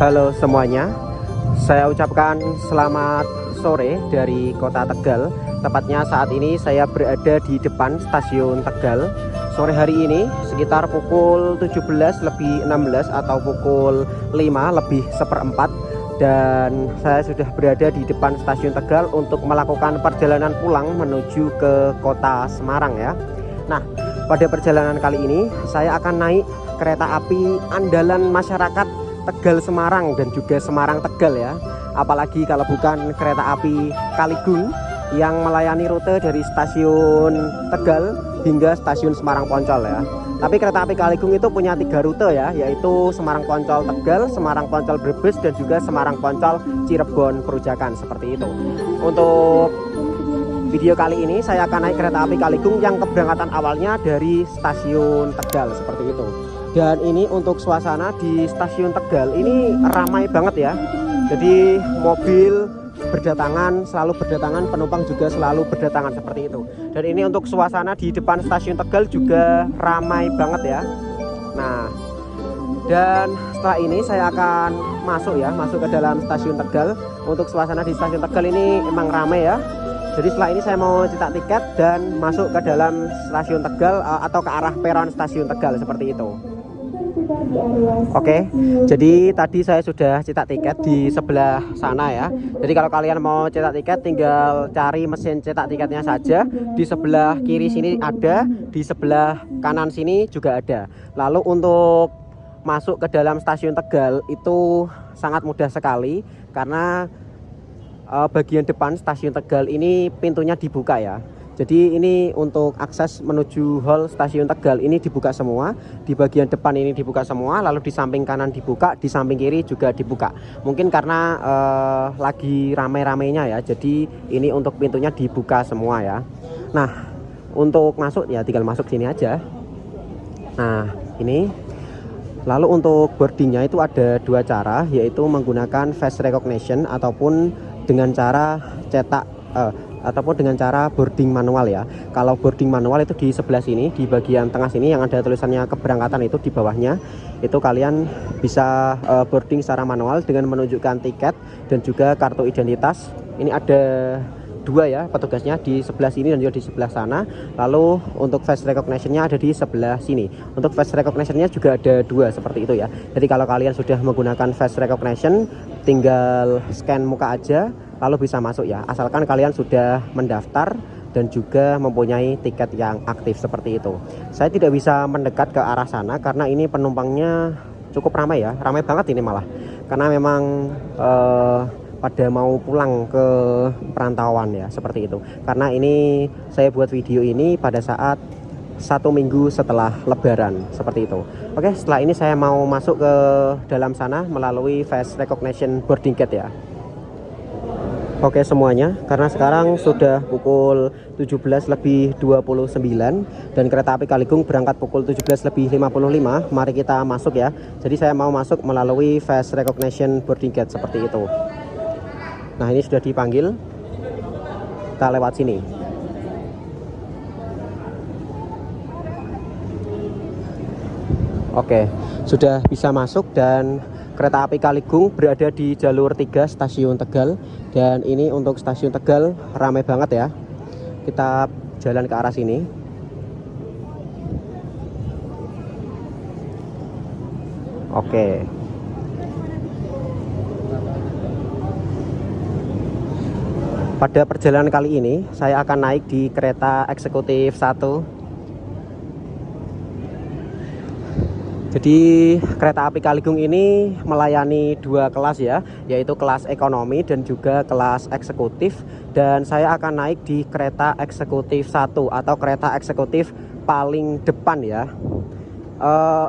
Halo semuanya, saya ucapkan selamat sore dari kota Tegal. Tepatnya saat ini saya berada di depan stasiun Tegal. Sore hari ini sekitar pukul 17:16 atau pukul 5:04. Dan saya sudah berada di depan stasiun Tegal untuk melakukan perjalanan pulang menuju ke kota Semarang ya. Nah, pada perjalanan kali ini saya akan naik kereta api andalan masyarakat Tegal Semarang dan juga Semarang Tegal ya. Apalagi kalau bukan kereta api Kaligung yang melayani rute dari stasiun Tegal hingga stasiun Semarang Poncol ya. Tapi kereta api Kaligung itu punya 3 rute ya, yaitu Semarang Poncol Tegal, Semarang Poncol Brebes, dan juga Semarang Poncol Cirebon Perujakan, seperti itu. Untuk video kali ini saya akan naik kereta api Kaligung yang keberangkatan awalnya dari stasiun Tegal, seperti itu. Dan ini untuk suasana di stasiun Tegal ini ramai banget ya. Jadi mobil berdatangan, selalu berdatangan, penumpang juga selalu berdatangan, seperti itu. Dan ini untuk suasana di depan stasiun Tegal juga ramai banget ya. Nah, dan setelah ini saya akan masuk ke dalam stasiun Tegal. Untuk suasana di stasiun Tegal ini emang ramai ya. Jadi setelah ini saya mau cetak tiket dan masuk ke dalam stasiun Tegal atau ke arah peron stasiun Tegal, seperti itu. Oke, jadi tadi saya sudah cetak tiket di sebelah sana ya. Jadi kalau kalian mau cetak tiket tinggal cari mesin cetak tiketnya saja. Di sebelah kiri sini ada, di sebelah kanan sini juga ada. Lalu untuk masuk ke dalam stasiun Tegal itu sangat mudah sekali karena bagian depan stasiun Tegal ini pintunya dibuka ya. Jadi ini untuk akses menuju hall stasiun Tegal ini dibuka semua. Di bagian depan ini dibuka semua, lalu di samping kanan dibuka, di samping kiri juga dibuka. Mungkin karena lagi rame-ramenya ya, jadi ini untuk pintunya dibuka semua ya. Nah, untuk masuk ya tinggal masuk sini aja. Nah, ini. Lalu untuk boardingnya itu ada 2 cara, yaitu menggunakan face recognition ataupun dengan cara cetak ataupun dengan cara boarding manual ya. Kalau boarding manual itu di sebelah sini, di bagian tengah sini yang ada tulisannya keberangkatan itu di bawahnya. Itu kalian bisa boarding secara manual dengan menunjukkan tiket dan juga kartu identitas. Ini ada 2 ya petugasnya, di sebelah sini dan juga di sebelah sana. Lalu untuk face recognition-nya ada di sebelah sini. Untuk face recognition-nya juga ada 2 seperti itu ya. Jadi kalau kalian sudah menggunakan face recognition, tinggal scan muka aja lalu bisa masuk ya, asalkan kalian sudah mendaftar dan juga mempunyai tiket yang aktif, seperti itu. Saya tidak bisa mendekat ke arah sana karena ini penumpangnya cukup ramai ya, ramai banget ini malah, karena memang pada mau pulang ke perantauan ya, seperti itu. Karena ini saya buat video ini pada saat 1 minggu setelah Lebaran, seperti itu. Oke, setelah ini saya mau masuk ke dalam sana melalui face recognition boarding gate ya. Oke semuanya, karena sekarang sudah pukul 17:29 dan kereta api Kaligung berangkat pukul 17:55. Mari kita masuk ya. Jadi saya mau masuk melalui face recognition boarding gate, seperti itu. Nah, ini sudah dipanggil, kita lewat sini. Oke, sudah bisa masuk dan kereta api Kaligung berada di jalur 3 stasiun Tegal. Dan ini untuk stasiun Tegal ramai banget ya. Kita jalan ke arah sini. Oke. Pada perjalanan kali ini saya akan naik di kereta eksekutif 1. Jadi kereta api Kaligung ini melayani 2 kelas ya, yaitu kelas ekonomi dan juga kelas eksekutif. Dan saya akan naik di kereta eksekutif 1 atau kereta eksekutif paling depan ya.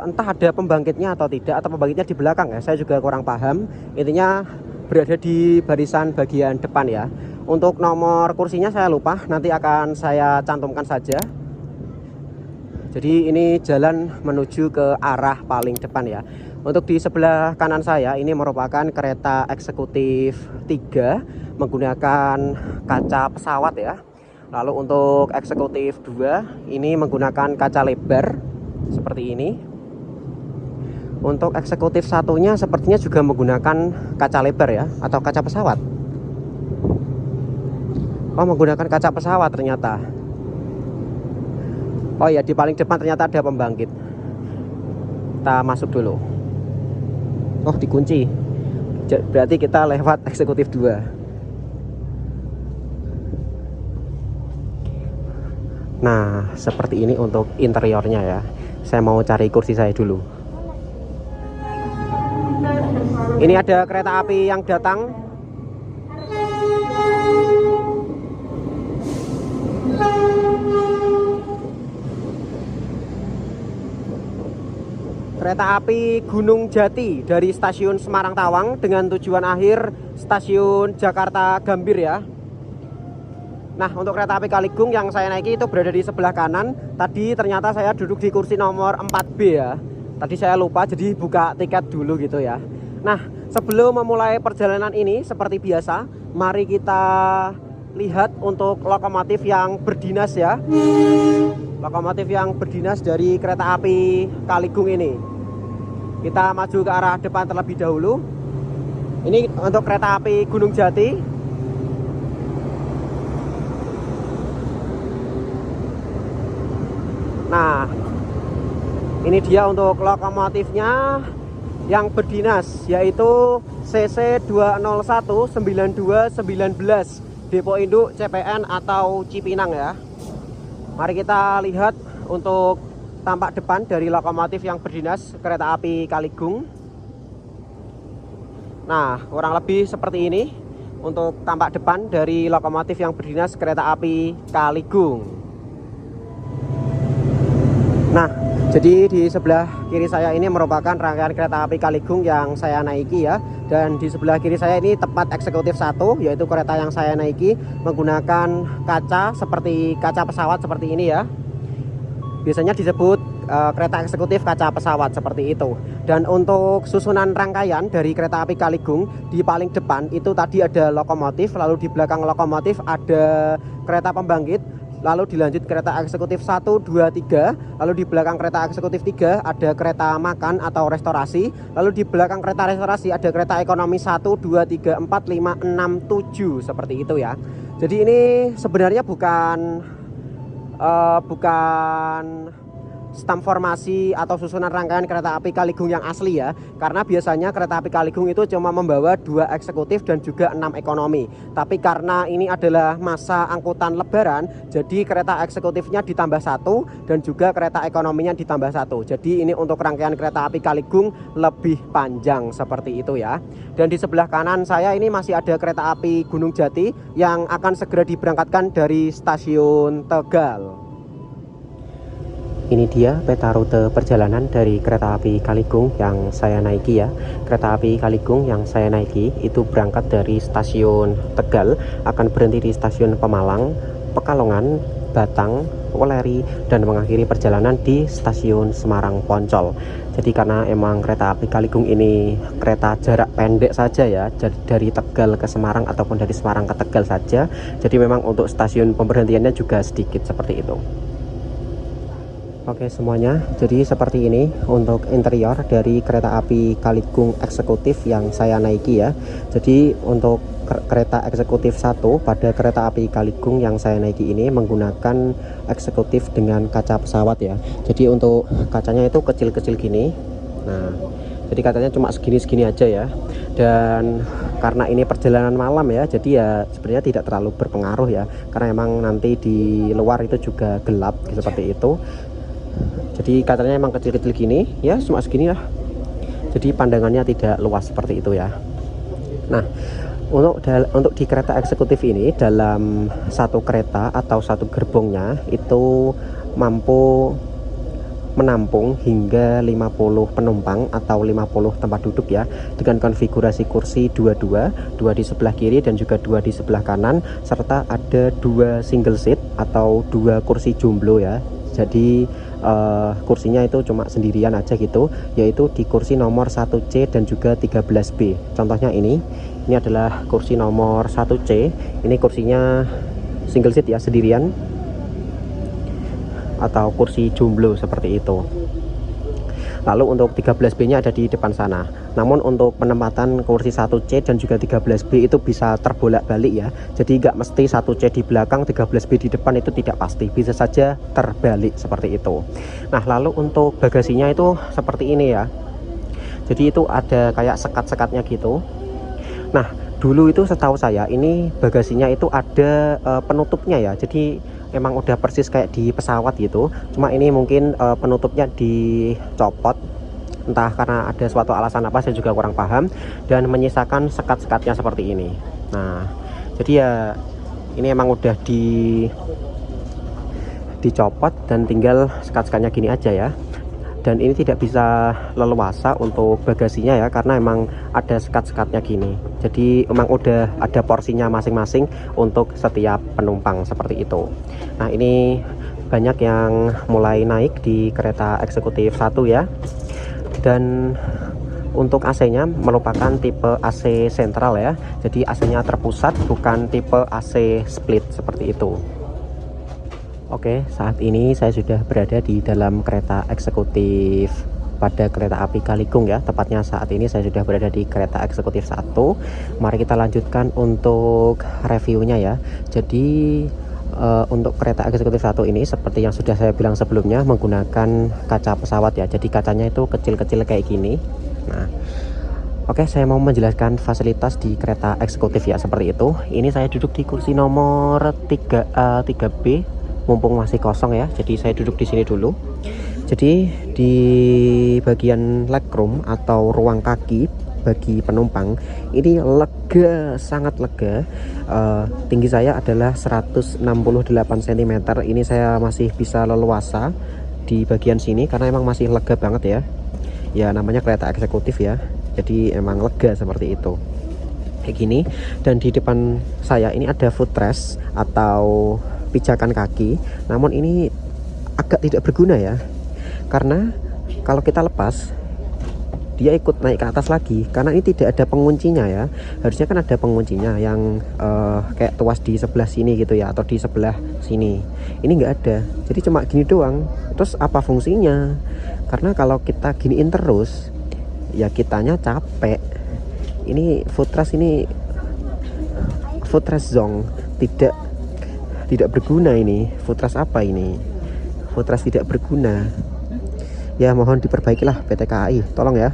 Entah ada pembangkitnya atau tidak, atau pembangkitnya di belakang ya, saya juga kurang paham. Intinya berada di barisan bagian depan ya. Untuk nomor kursinya saya lupa, nanti akan saya cantumkan saja. Jadi ini jalan menuju ke arah paling depan ya. Untuk di sebelah kanan saya ini merupakan kereta eksekutif 3 menggunakan kaca pesawat ya. Lalu untuk eksekutif 2 ini menggunakan kaca lebar seperti ini. Untuk eksekutif satunya sepertinya juga menggunakan kaca lebar ya, atau kaca pesawat. Oh, menggunakan kaca pesawat ternyata. Oh ya, di paling depan ternyata ada pembangkit. Kita masuk dulu. Oh, dikunci. Berarti kita lewat eksekutif 2. Nah, seperti ini untuk interiornya ya. Saya mau cari kursi saya dulu. Ini ada kereta api yang datang. Kereta api Gunung Jati dari stasiun Semarang Tawang dengan tujuan akhir stasiun Jakarta Gambir ya. Nah, untuk kereta api Kaligung yang saya naiki itu berada di sebelah kanan. Tadi ternyata saya duduk di kursi nomor 4B ya. Tadi saya lupa, jadi buka tiket dulu gitu ya. Nah, sebelum memulai perjalanan ini seperti biasa, mari kita lihat untuk lokomotif yang berdinas ya. Lokomotif yang berdinas dari kereta api Kaligung ini. Kita maju ke arah depan terlebih dahulu. Ini untuk kereta api Gunung Jati. Nah, ini dia untuk lokomotifnya yang berdinas, yaitu CC 201-9219 Depo Induk CPN atau Cipinang ya. Mari kita lihat untuk tampak depan dari lokomotif yang berdinas kereta api Kaligung. Nah, kurang lebih seperti ini untuk tampak depan dari lokomotif yang berdinas kereta api Kaligung. Nah, jadi di sebelah kiri saya ini merupakan rangkaian kereta api Kaligung yang saya naiki ya. Dan di sebelah kiri saya ini tepat eksekutif 1, yaitu kereta yang saya naiki menggunakan kaca seperti kaca pesawat seperti ini ya. Biasanya disebut kereta eksekutif kaca pesawat seperti itu. Dan untuk susunan rangkaian dari kereta api Kaligung, di paling depan itu tadi ada lokomotif, lalu di belakang lokomotif ada kereta pembangkit, lalu dilanjut kereta eksekutif 1, 2, 3, lalu di belakang kereta eksekutif 3 ada kereta makan atau restorasi, lalu di belakang kereta restorasi ada kereta ekonomi 1, 2, 3, 4, 5, 6, 7 seperti itu ya. Jadi ini sebenarnya bukan stam formasi atau susunan rangkaian kereta api Kaligung yang asli ya, karena biasanya kereta api Kaligung itu cuma membawa 2 eksekutif dan juga 6 ekonomi. Tapi karena ini adalah masa angkutan lebaran, jadi kereta eksekutifnya ditambah 1 dan juga kereta ekonominya ditambah 1. Jadi ini untuk rangkaian kereta api Kaligung lebih panjang seperti itu ya. Dan di sebelah kanan saya ini masih ada kereta api Gunung Jati yang akan segera diberangkatkan dari stasiun Tegal. Ini dia peta rute perjalanan dari kereta api Kaligung yang saya naiki ya. Kereta api Kaligung yang saya naiki itu berangkat dari stasiun Tegal, akan berhenti di stasiun Pemalang, Pekalongan, Batang, Weleri, dan mengakhiri perjalanan di stasiun Semarang Poncol. Jadi karena emang kereta api Kaligung ini kereta jarak pendek saja ya, dari Tegal ke Semarang ataupun dari Semarang ke Tegal saja, jadi memang untuk stasiun pemberhentiannya juga sedikit seperti itu. Oke semuanya, jadi seperti ini untuk interior dari kereta api Kaligung eksekutif yang saya naiki ya. Jadi untuk kereta eksekutif 1 pada kereta api Kaligung yang saya naiki ini menggunakan eksekutif dengan kaca pesawat ya. Jadi untuk kacanya itu kecil-kecil gini. Nah, jadi kacanya cuma segini-segini aja ya. Dan karena ini perjalanan malam ya, jadi ya sebenarnya tidak terlalu berpengaruh ya, karena emang nanti di luar itu juga gelap seperti itu. Jadi kacanya emang kecil-kecil gini ya, cuma segini lah. Jadi pandangannya tidak luas seperti itu ya. Nah, untuk di kereta eksekutif ini dalam satu kereta atau satu gerbongnya itu mampu menampung hingga 50 penumpang atau 50 tempat duduk ya, dengan konfigurasi kursi 2 di sebelah kiri dan juga 2 di sebelah kanan, serta ada 2 single seat atau 2 kursi jomblo ya. Jadi kursinya itu cuma sendirian aja gitu, yaitu di kursi nomor 1C dan juga 13B. Contohnya ini adalah kursi nomor 1C. Ini kursinya single seat ya, sendirian atau kursi jomblo seperti itu. Lalu untuk 13B nya ada di depan sana. Namun untuk penempatan kursi 1C dan juga 13B itu bisa terbolak-balik ya. Jadi nggak mesti 1C di belakang, 13B di depan, itu tidak pasti. Bisa saja terbalik seperti itu. Nah, lalu untuk bagasinya itu seperti ini ya. Jadi itu ada kayak sekat-sekatnya gitu. Nah, dulu itu setahu saya ini bagasinya itu ada penutupnya ya. Jadi memang udah persis kayak di pesawat gitu. Cuma ini mungkin penutupnya dicopot, entah karena ada suatu alasan apa, saya juga kurang paham, dan menyisakan sekat-sekatnya seperti ini. Nah, jadi ya ini emang udah dicopot dan tinggal sekat-sekatnya gini aja ya. Dan ini tidak bisa leluasa untuk bagasinya ya, karena emang ada sekat-sekatnya gini. Jadi emang udah ada porsinya masing-masing untuk setiap penumpang seperti itu. Nah, ini banyak yang mulai naik di kereta eksekutif 1 ya. Dan untuk AC-nya merupakan tipe AC sentral ya. Jadi AC-nya terpusat, bukan tipe AC split seperti itu. Oke, saat ini saya sudah berada di dalam kereta eksekutif pada kereta api Kalikung ya. Tepatnya saat ini saya sudah berada di kereta eksekutif 1. Mari kita lanjutkan untuk reviewnya ya. Jadi untuk kereta eksekutif 1 ini seperti yang sudah saya bilang sebelumnya, menggunakan kaca pesawat ya. Jadi kacanya itu kecil-kecil kayak gini. Nah, oke, saya mau menjelaskan fasilitas di kereta eksekutif ya, seperti itu. Ini saya duduk di kursi nomor 3A 3B, mumpung masih kosong ya. Jadi saya duduk di sini dulu. Jadi di bagian legroom atau ruang kaki bagi penumpang ini lega, sangat lega. Tinggi saya adalah 168 cm. Ini saya masih bisa leluasa di bagian sini karena emang masih lega banget ya. Ya namanya kereta eksekutif ya. Jadi emang lega seperti itu. Kayak gini. Dan di depan saya ini ada footrest atau pijakan kaki. Namun ini agak tidak berguna ya. Karena kalau kita lepas, dia ikut naik ke atas lagi, karena ini tidak ada penguncinya ya. Harusnya kan ada penguncinya yang kayak tuas di sebelah sini gitu ya, atau di sebelah sini. Ini nggak ada, jadi cuma gini doang. Terus apa fungsinya? Karena kalau kita giniin terus ya kitanya capek. Ini footrest zone tidak berguna. Ini footrest apa ini? Footrest tidak berguna. Ya mohon diperbaikilah PT KAI, tolong ya.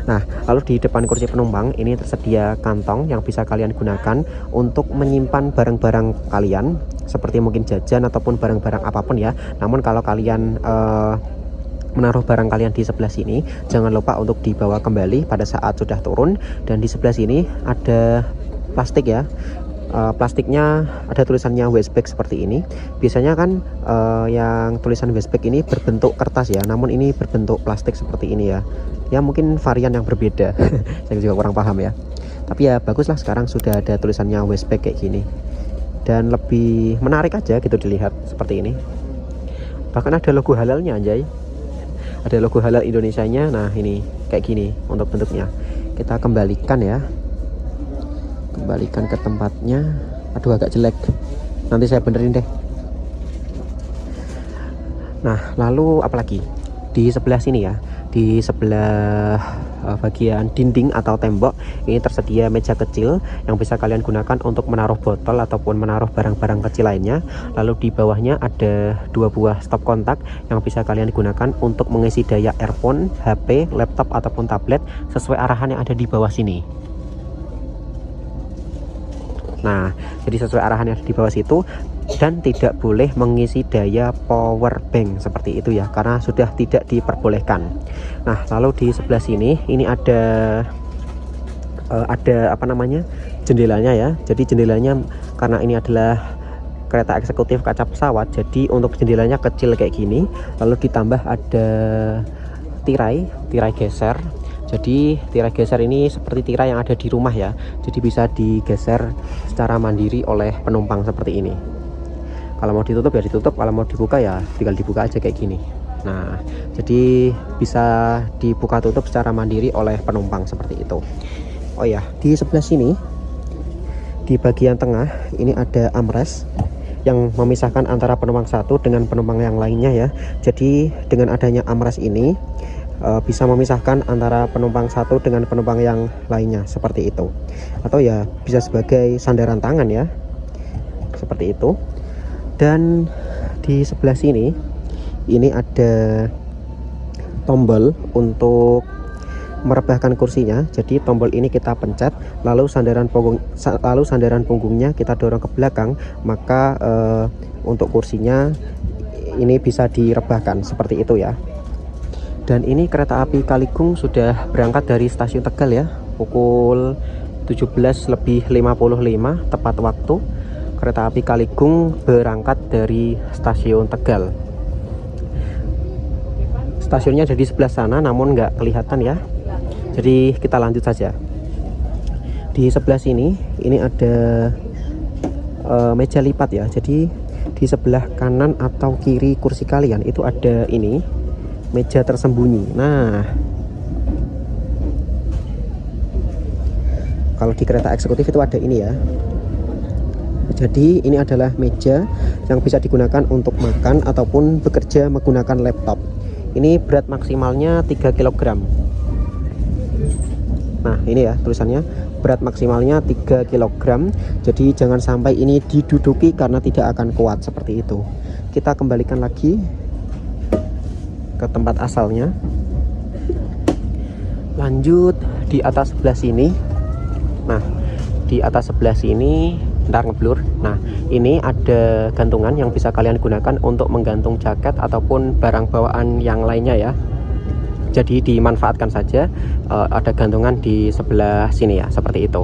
Nah, lalu di depan kursi penumpang ini tersedia kantong yang bisa kalian gunakan untuk menyimpan barang-barang kalian, seperti mungkin jajan ataupun barang-barang apapun ya. Namun kalau kalian menaruh barang kalian di sebelah sini, jangan lupa untuk dibawa kembali pada saat sudah turun. Dan di sebelah sini ada plastik ya. Plastiknya ada tulisannya waste bag seperti ini. Biasanya kan yang tulisan waste bag ini berbentuk kertas ya, namun ini berbentuk plastik seperti ini ya. Ya mungkin varian yang berbeda. Saya juga kurang paham ya. Tapi ya baguslah sekarang sudah ada tulisannya waste bag kayak gini. Dan lebih menarik aja gitu dilihat seperti ini. Bahkan ada logo halalnya anjay. Ada logo halal Indonesianya. Nah, ini kayak gini untuk bentuknya. Kita kembalikan ya. Kembalikan ke tempatnya. Aduh agak jelek, nanti saya benerin deh. Nah, lalu apalagi di sebelah sini ya, di sebelah bagian dinding atau tembok ini tersedia meja kecil yang bisa kalian gunakan untuk menaruh botol ataupun menaruh barang-barang kecil lainnya. Lalu di bawahnya ada 2 buah stop kontak yang bisa kalian gunakan untuk mengisi daya earphone, HP, laptop ataupun tablet sesuai arahan yang ada di bawah sini. Nah, jadi sesuai arahan yang ada di bawah situ. Dan tidak boleh mengisi daya power bank seperti itu ya, karena sudah tidak diperbolehkan. Nah, lalu di sebelah sini ini ada apa namanya, jendelanya ya. Jadi jendelanya karena ini adalah kereta eksekutif kaca pesawat, jadi untuk jendelanya kecil kayak gini. Lalu ditambah ada tirai geser. Jadi tirai geser ini seperti tirai yang ada di rumah ya. Jadi bisa digeser secara mandiri oleh penumpang seperti ini. Kalau mau ditutup ya ditutup, kalau mau dibuka ya tinggal dibuka aja kayak gini. Nah, jadi bisa dibuka tutup secara mandiri oleh penumpang seperti itu. Oh ya, di sebelah sini di bagian tengah ini ada armrest yang memisahkan antara penumpang satu dengan penumpang yang lainnya ya. Jadi dengan adanya armrest ini bisa memisahkan antara penumpang satu dengan penumpang yang lainnya seperti itu, atau ya bisa sebagai sandaran tangan ya, seperti itu. Dan di sebelah sini ini ada tombol untuk merebahkan kursinya. Jadi tombol ini kita pencet, lalu sandaran punggungnya kita dorong ke belakang, maka untuk kursinya ini bisa direbahkan seperti itu ya. Dan ini kereta api Kaligung sudah berangkat dari stasiun Tegal ya, pukul 17.55 tepat waktu. Kereta api Kaligung berangkat dari stasiun Tegal. Stasiunnya ada di sebelah sana, namun nggak kelihatan ya. Jadi kita lanjut saja. Di sebelah sini ini ada meja lipat ya. Jadi di sebelah kanan atau kiri kursi kalian itu ada ini meja tersembunyi. Nah, kalau di kereta eksekutif itu ada ini ya. Jadi ini adalah meja yang bisa digunakan untuk makan ataupun bekerja menggunakan laptop. Ini berat maksimalnya 3 kg. Nah, ini ya tulisannya, berat maksimalnya 3 kg. Jadi jangan sampai ini diduduki karena tidak akan kuat seperti itu. Kita kembalikan lagi ke tempat asalnya. Lanjut di atas sebelah sini. Nah, di atas sebelah sini ntar ngeblur. Nah, ini ada gantungan yang bisa kalian gunakan untuk menggantung jaket ataupun barang bawaan yang lainnya ya. Jadi dimanfaatkan saja. Ada gantungan di sebelah sini ya, seperti itu.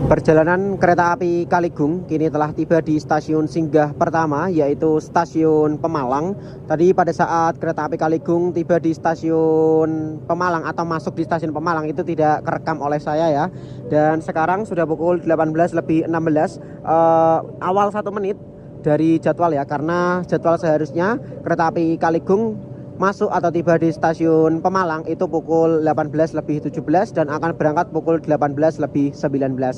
Perjalanan kereta api Kaligung kini telah tiba di stasiun singgah pertama, yaitu stasiun Pemalang. Tadi pada saat kereta api Kaligung tiba di stasiun Pemalang atau masuk di stasiun Pemalang itu tidak kerekam oleh saya ya. Dan sekarang sudah pukul 18.16, awal 1 menit dari jadwal ya, karena jadwal seharusnya kereta api Kaligung masuk atau tiba di stasiun Pemalang itu pukul 18.17 dan akan berangkat pukul 18.19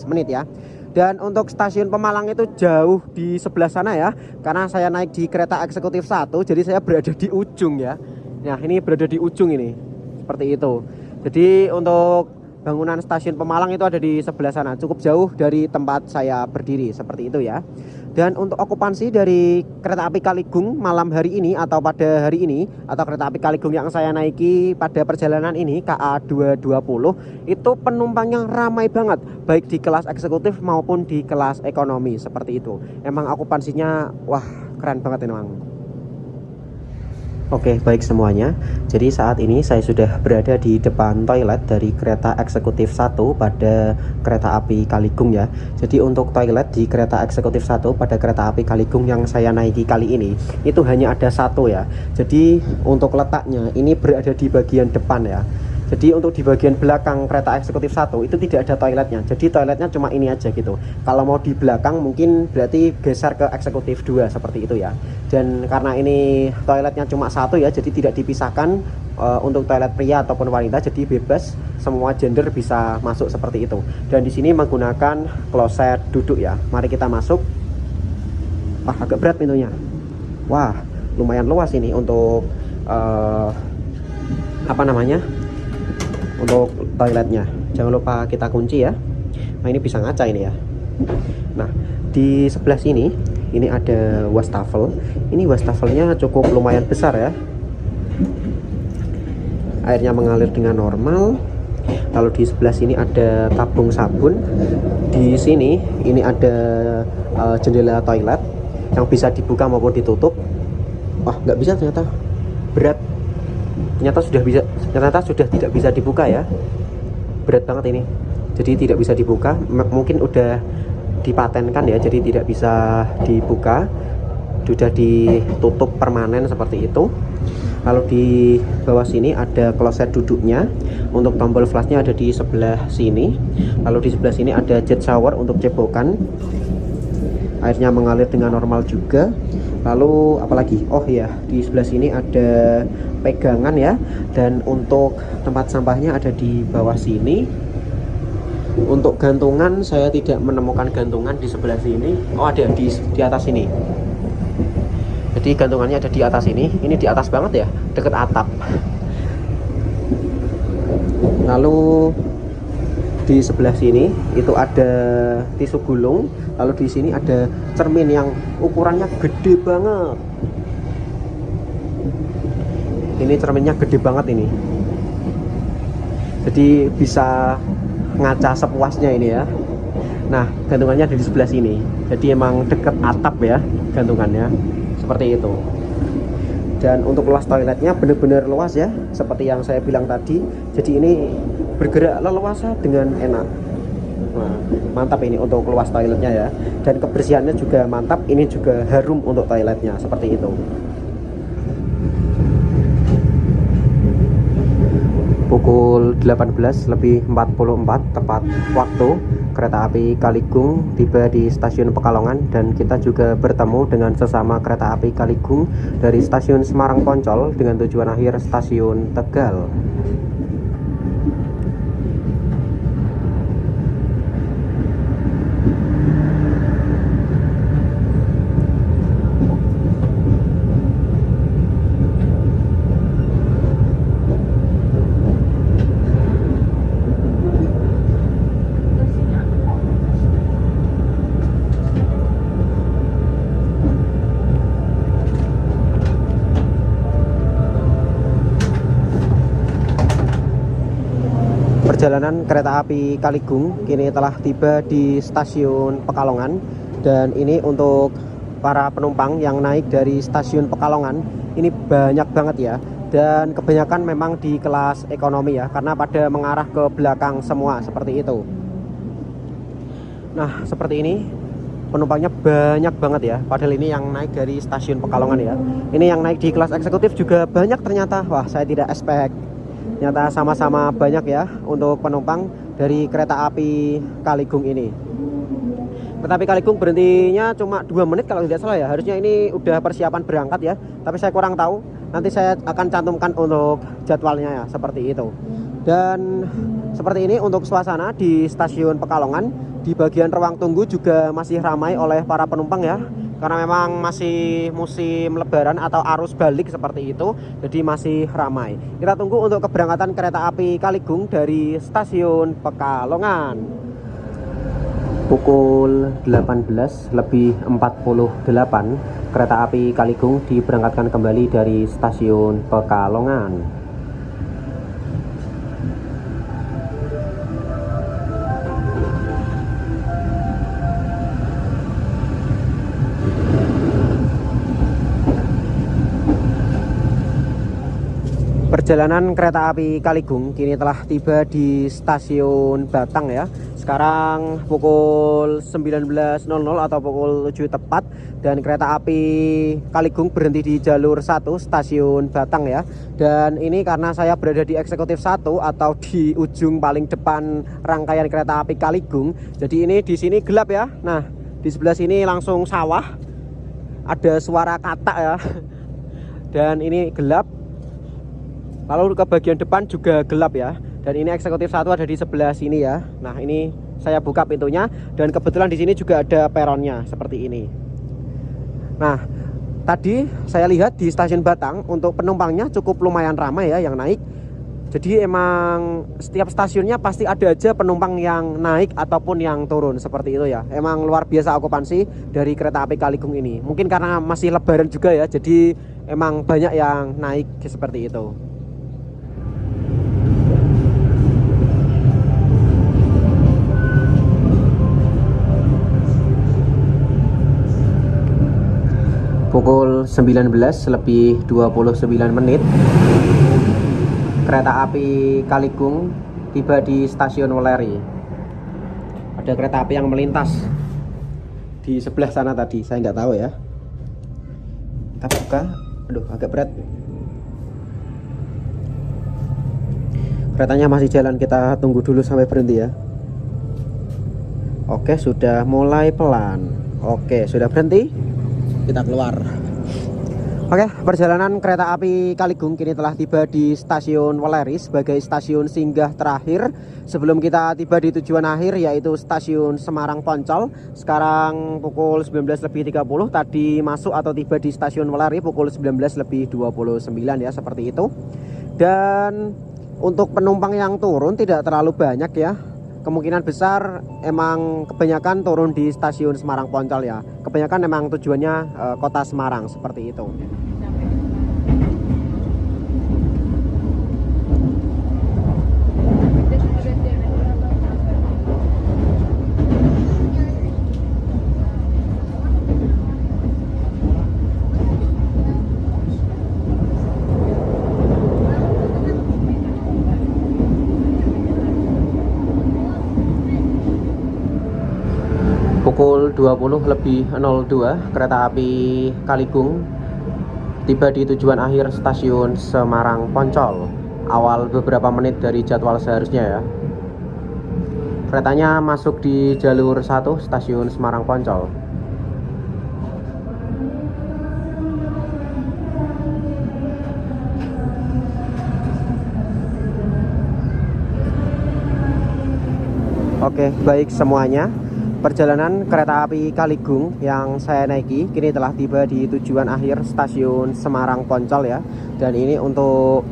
menit ya. Dan untuk stasiun Pemalang itu jauh di sebelah sana ya, karena saya naik di kereta eksekutif 1, jadi saya berada di ujung ya. Nah, ini berada di ujung ini, seperti itu. Jadi untuk bangunan stasiun Pemalang itu ada di sebelah sana, cukup jauh dari tempat saya berdiri, seperti itu ya. Dan untuk okupansi dari kereta api Kaligung malam hari ini atau pada hari ini, atau kereta api Kaligung yang saya naiki pada perjalanan ini KA 220, itu penumpangnya ramai banget, baik di kelas eksekutif maupun di kelas ekonomi, seperti itu. Emang okupansinya wah keren banget emang. Oke, baik semuanya. Jadi saat ini saya sudah berada di depan toilet dari kereta eksekutif 1 pada kereta api Kaligung ya. Jadi untuk toilet di kereta eksekutif 1 pada kereta api Kaligung yang saya naiki kali ini itu hanya ada 1 ya. Jadi untuk letaknya ini berada di bagian depan ya. Jadi untuk di bagian belakang kereta eksekutif 1 itu tidak ada toiletnya. Jadi toiletnya cuma ini aja gitu. Kalau mau di belakang mungkin berarti geser ke eksekutif 2 seperti itu ya. Dan karena ini toiletnya cuma 1 ya, jadi tidak dipisahkan untuk toilet pria ataupun wanita, jadi bebas semua gender bisa masuk seperti itu. Dan di sini menggunakan kloset duduk ya. Mari kita masuk. Wah, agak berat pintunya. Wah, lumayan luas ini untuk apa namanya? Untuk toiletnya. Jangan lupa kita kunci ya. Nah, ini bisa ngaca ini ya. Nah, di sebelah sini ini ada wastafel. Ini wastafelnya cukup lumayan besar ya. Airnya mengalir dengan normal. Lalu di sebelah sini ada tabung sabun. Di sini ini ada jendela toilet yang bisa dibuka maupun ditutup. Wah, nggak bisa ternyata. Berat. Ternyata sudah tidak bisa dibuka ya. Berat banget ini. Jadi tidak bisa dibuka. Mungkin udah dipatenkan ya, jadi tidak bisa dibuka. Sudah ditutup permanen seperti itu. Lalu di bawah sini ada kloset duduknya. Untuk tombol flashnya ada di sebelah sini. Lalu di sebelah sini ada jet shower untuk cebokan. Airnya mengalir dengan normal juga. Lalu apalagi? Oh ya, di sebelah sini ada pegangan ya. Dan untuk tempat sampahnya ada di bawah sini. Untuk gantungan saya tidak menemukan gantungan di sebelah sini. Oh, ada di atas sini. Jadi gantungannya ada di atas ini di atas banget ya, deket atap. Lalu di sebelah sini itu ada tisu gulung, lalu di sini ada cermin yang ukurannya gede banget. Ini cerminnya gede banget ini. Jadi bisa ngaca sepuasnya ini ya. Nah, gantungannya ada di sebelah sini. Jadi emang deket atap ya gantungannya. Seperti itu. Dan untuk luas toiletnya benar-benar luas ya, seperti yang saya bilang tadi. Jadi ini bergerak leluasa dengan enak. Nah, mantap ini untuk luas toiletnya ya. Dan kebersihannya juga mantap. Ini juga harum untuk toiletnya, seperti itu. Pukul 18:44 tepat waktu, kereta api Kaligung tiba di stasiun Pekalongan, dan kita juga bertemu dengan sesama kereta api Kaligung dari stasiun Semarang Poncol dengan tujuan akhir stasiun Tegal. Perjalanan kereta api Kaligung kini telah tiba di stasiun Pekalongan, dan ini untuk para penumpang yang naik dari stasiun Pekalongan ini banyak banget ya, dan kebanyakan memang di kelas ekonomi ya, karena pada mengarah ke belakang semua seperti itu. Nah, seperti ini penumpangnya banyak banget ya, padahal ini yang naik dari stasiun Pekalongan ya. Ini yang naik di kelas eksekutif juga banyak ternyata. Wah, saya tidak expect. Ternyata sama-sama banyak ya untuk penumpang dari kereta api Kaligung ini. Kereta api Kaligung berhentinya cuma 2 menit kalau tidak salah ya. Harusnya ini udah persiapan berangkat ya, tapi saya kurang tahu. Nanti saya akan cantumkan untuk jadwalnya ya, seperti itu. Dan seperti ini untuk suasana di stasiun Pekalongan. Di bagian ruang tunggu juga masih ramai oleh para penumpang ya, karena memang masih musim lebaran atau arus balik seperti itu, jadi masih ramai. Kita tunggu untuk keberangkatan kereta api Kaligung dari stasiun Pekalongan. Pukul 18:48 kereta api Kaligung diberangkatkan kembali dari stasiun Pekalongan. Perjalanan kereta api Kaligung kini telah tiba di stasiun Batang ya. Sekarang pukul 19.00 atau pukul 7 tepat, dan kereta api Kaligung berhenti di jalur 1 stasiun Batang ya. Dan ini karena saya berada di eksekutif 1 atau di ujung paling depan rangkaian kereta api Kaligung. Jadi ini di sini gelap ya. Nah, di sebelah sini langsung sawah. Ada suara katak ya. Dan ini gelap. Lalu ke bagian depan juga gelap ya. Dan ini eksekutif 1 ada di sebelah sini ya. Nah, ini saya buka pintunya, dan kebetulan di sini juga ada peronnya seperti ini. Nah, tadi saya lihat di stasiun Batang untuk penumpangnya cukup lumayan ramai ya yang naik. Jadi emang setiap stasiunnya pasti ada aja penumpang yang naik ataupun yang turun seperti itu ya. Emang luar biasa okupansi dari kereta api Kaligung ini. Mungkin karena masih lebaran juga ya, jadi emang banyak yang naik seperti itu. Pukul 19:29 kereta api Kaligung tiba di stasiun Weleri. Ada kereta api yang melintas di sebelah sana tadi, saya nggak tahu ya. Kita buka. Aduh, agak berat. Keretanya masih jalan, kita tunggu dulu sampai berhenti ya. Oke, sudah mulai pelan. Oke, sudah berhenti. Kita keluar. Oke, perjalanan kereta api Kaligung kini telah tiba di stasiun Weleri sebagai stasiun singgah terakhir sebelum kita tiba di tujuan akhir, yaitu stasiun Semarang Poncol. Sekarang pukul 19.30, tadi masuk atau tiba di stasiun Weleri pukul 19.29 ya, seperti itu. Dan untuk penumpang yang turun tidak terlalu banyak ya. Kemungkinan besar emang kebanyakan turun di stasiun Semarang Poncol ya. Kebanyakan emang tujuannya kota Semarang, seperti itu. Pukul 20.02 kereta api Kaligung tiba di tujuan akhir stasiun Semarang Poncol. Awal beberapa menit dari jadwal seharusnya ya. Keretanya masuk di jalur 1 stasiun Semarang Poncol. Oke, baik semuanya. Perjalanan kereta api Kaligung yang saya naiki kini telah tiba di tujuan akhir stasiun Semarang Poncol ya. Dan ini untuk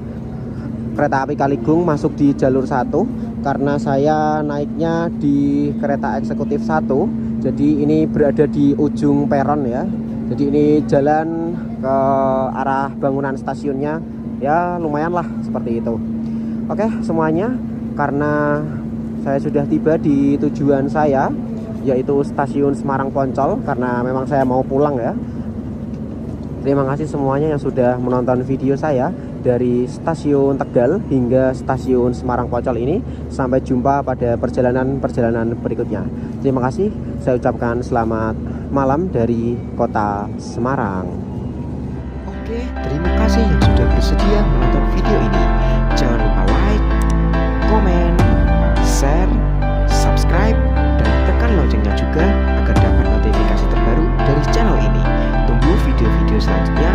kereta api Kaligung masuk di jalur 1 karena saya naiknya di kereta eksekutif 1. Jadi ini berada di ujung peron ya. Jadi ini jalan ke arah bangunan stasiunnya ya, lumayan lah seperti itu. Oke semuanya, karena saya sudah tiba di tujuan saya, yaitu stasiun Semarang Poncol, karena memang saya mau pulang ya. Terima kasih semuanya yang sudah menonton video saya dari stasiun Tegal hingga stasiun Semarang Poncol ini. Sampai jumpa pada perjalanan-perjalanan berikutnya. Terima kasih, saya ucapkan selamat malam dari kota Semarang. Oke, terima kasih yang sudah bersedia menonton video ini. Jangan lupa like, komen, share, subscribe, dan tekan loncengnya juga agar dapat notifikasi terbaru dari channel ini. Tunggu video-video selanjutnya